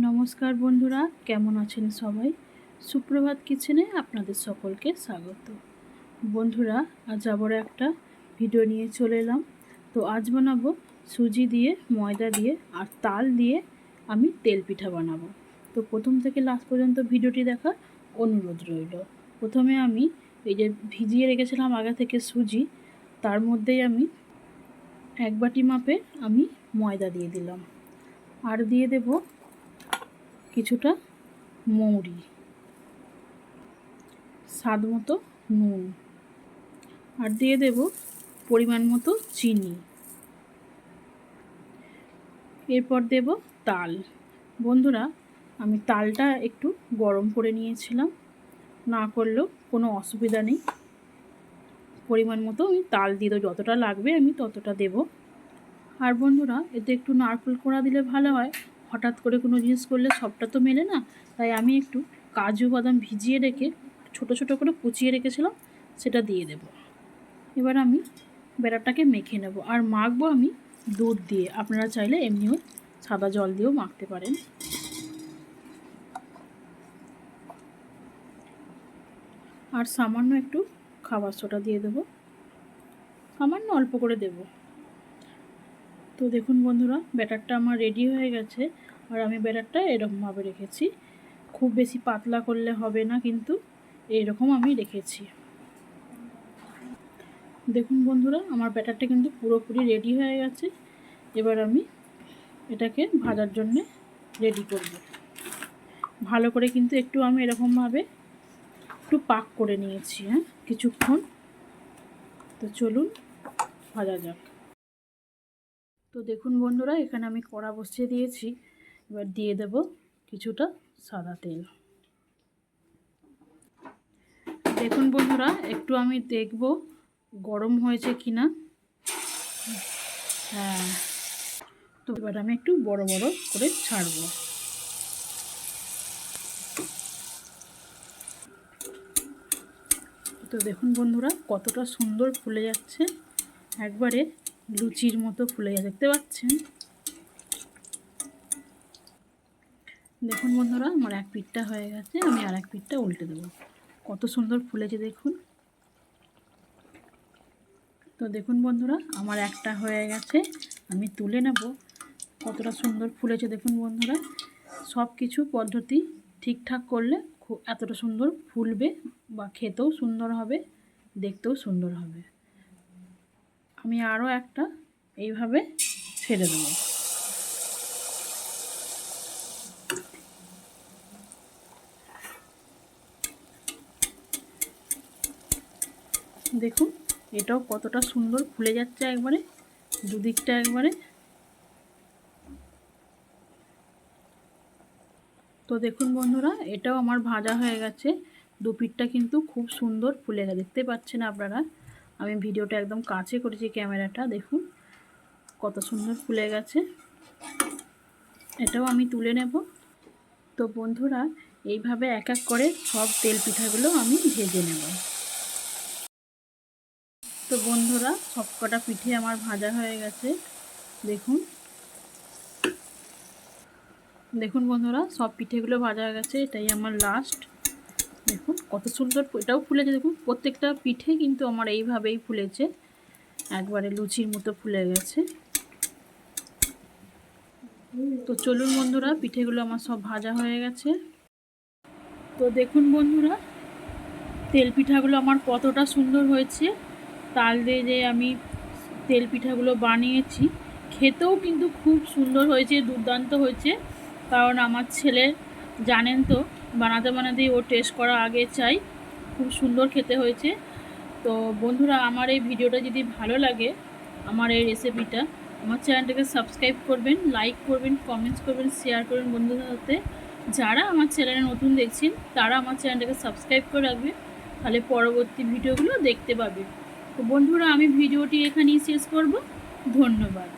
নমস্কার বন্ধুরা, কেমন আছেন সবাই? সুপ্রভাত কিচেনে আপনাদের সকলকে স্বাগত। বন্ধুরা, আজ আবার একটা ভিডিও নিয়ে চলে এলাম। তো আজ বানাবো সুজি দিয়ে, ময়দা দিয়ে আর তাল দিয়ে আমি তেল পিঠা বানাবো। তো প্রথম থেকে লাস্ট পর্যন্ত ভিডিওটি দেখার অনুরোধ রইল। প্রথমে আমি এই যে ভিজিয়ে রেখেছিলাম আগে থেকে সুজি, তার মধ্যেই আমি 1 বাটি মাপে আমি ময়দা দিয়ে দিলাম, আর দিয়ে দেব কিছুটা মৌরি, স্বাদ মতো নুন, আর দিয়ে দেব পরিমাণ মতো চিনি। এরপর দেব তাল। বন্ধুরা, আমি তালটা একটু গরম করে নিয়েছিলাম, না করলেও কোনো অসুবিধা নেই। পরিমাণ মতো আমি তাল দিয়ে দেবো, যতটা লাগবে আমি ততটা দেব। আর বন্ধুরা, এতে একটু নারকেল কোড়া দিলে ভালো হয়। হঠাৎ করে কোনো জিনিস করলে সবটা তো মেলে না, তাই আমি একটু কাজু বাদাম ভিজিয়ে রেখে ছোট ছোট করে কুচিয়ে রেখেছিলাম, সেটা দিয়ে দেব। এবার আমি ব্যাটারটাকে মেখে নেব, আর মাখবো আমি দুধ দিয়ে। আপনারা চাইলে এমনিও সাদা জল দিয়েও মাখতে পারেন। আর সামান্য একটু খাবার সোডা দিয়ে দেব, সামান্য অল্প করে দেব। তো দেখুন বন্ধুরা, ব্যাটারটা আমার রেডি হয়ে গেছে। আর আমি ব্যাটারটা এরকমভাবে রেখেছি, খুব বেশি পাতলা করলে হবে না, কিন্তু এইরকম আমি রেখেছি। দেখুন বন্ধুরা, আমার ব্যাটারটা কিন্তু পুরোপুরি রেডি হয়ে গেছে। এবার আমি এটাকে ভাজার জন্য রেডি করব। ভালো করে কিন্তু একটু আমি এরকমভাবে একটু পাক করে নিয়েছি কিছুক্ষণ। তো চলুন ভাজা যাক। তো দেখুন বন্ধুরা, এখানে আমি কড়া বসিয়ে দিয়েছি। এবার দিয়ে দেব কিছুটা সাদা তেল। দেখুন বন্ধুরা, একটু আমি দেখব গরম হয়েছে কিনা। হ্যাঁ, তো এবার আমি একটু বড় বড় করে ছাড়বো। তো দেখুন বন্ধুরা, কতটা সুন্দর ফুলে যাচ্ছে, একবারে লুচির মতো ফুলে যাচ্ছে, দেখতে পাচ্ছেন? দেখুন বন্ধুরা, আমার এক পিঠটা হয়ে গেছে, আমি আর এক পিঠটা উল্টে দেবো। কত সুন্দর ফুলেছে দেখুন। তো দেখুন বন্ধুরা, আমার একটা হয়ে গেছে, আমি তুলে নেব। কতটা সুন্দর ফুলেছে দেখুন বন্ধুরা। সব কিছু পদ্ধতি ঠিকঠাক করলে এতটা সুন্দর ফুলবে, বা খেতেও সুন্দর হবে, দেখতেও সুন্দর হবে। আমি আরও একটা এইভাবে ছেড়ে দেবো। দেখুন, এটাও কতটা সুন্দর ফুলে যাচ্ছে একবারে, দুদিকটা একবারে। তো দেখুন বন্ধুরা, এটাও আমার ভাজা হয়ে গেছে। দু পিঠটা কিন্তু খুব সুন্দর ফুলে গেছে, দেখতে পাচ্ছেন আপনারা। আমি ভিডিওটা একদম কাছে করেছি ক্যামেরাটা, দেখুন কত সুন্দর ফুলে গেছে। এটাও আমি তুলে নেব। তো বন্ধুরা, এইভাবে এক এক করে সব তেল পিঠাগুলো আমি ভেজে নেব। তো বন্ধুরা, সব কটা পিঠে আমার ভাজা হয়ে গেছে। দেখুন দেখুন বন্ধুরা, সব পিঠেগুলো ভাজা হয়ে গেছে, এটাই আমার লাস্ট। দেখুন কত সুন্দর এটাও ফুলেছে। দেখুন প্রত্যেকটা পিঠে কিন্তু আমার এইভাবেই ফুলেছে, একবারে লুচির মতো ফুলে গেছে। তো চলুন বন্ধুরা, পিঠেগুলো আমার সব ভাজা হয়ে গেছে। তো দেখুন বন্ধুরা, তেল পিঠাগুলো আমার কতটা সুন্দর হয়েছে। তাল দিয়ে যে আমি তেল পিঠাগুলো বানিয়েছি, খেতেও কিন্তু খুব সুন্দর হয়েছে, দুর্দান্ত হয়েছে। কারণ আমার ছেলে, জানেন তো, বানাতে বানাতেই ও টেস্ট করা আগে চাই। খুব সুন্দর খেতে হয়েছে। তো বন্ধুরা, আমার এই ভিডিওটা যদি ভালো লাগে, আমার এই রেসিপিটা, আমার চ্যানেলটাকে সাবস্ক্রাইব করবেন, লাইক করবেন, কমেন্টস করবেন, শেয়ার করবেন বন্ধুদের সাথে। যারা আমার চ্যানেলে নতুন দেখছেন, তারা আমার চ্যানেলটাকে সাবস্ক্রাইব করে রাখবেন, তাহলে পরবর্তী ভিডিওগুলো দেখতে পাবে। তো বন্ধুরা, আমি ভিডিওটি এখানেই শেষ করব। ধন্যবাদ।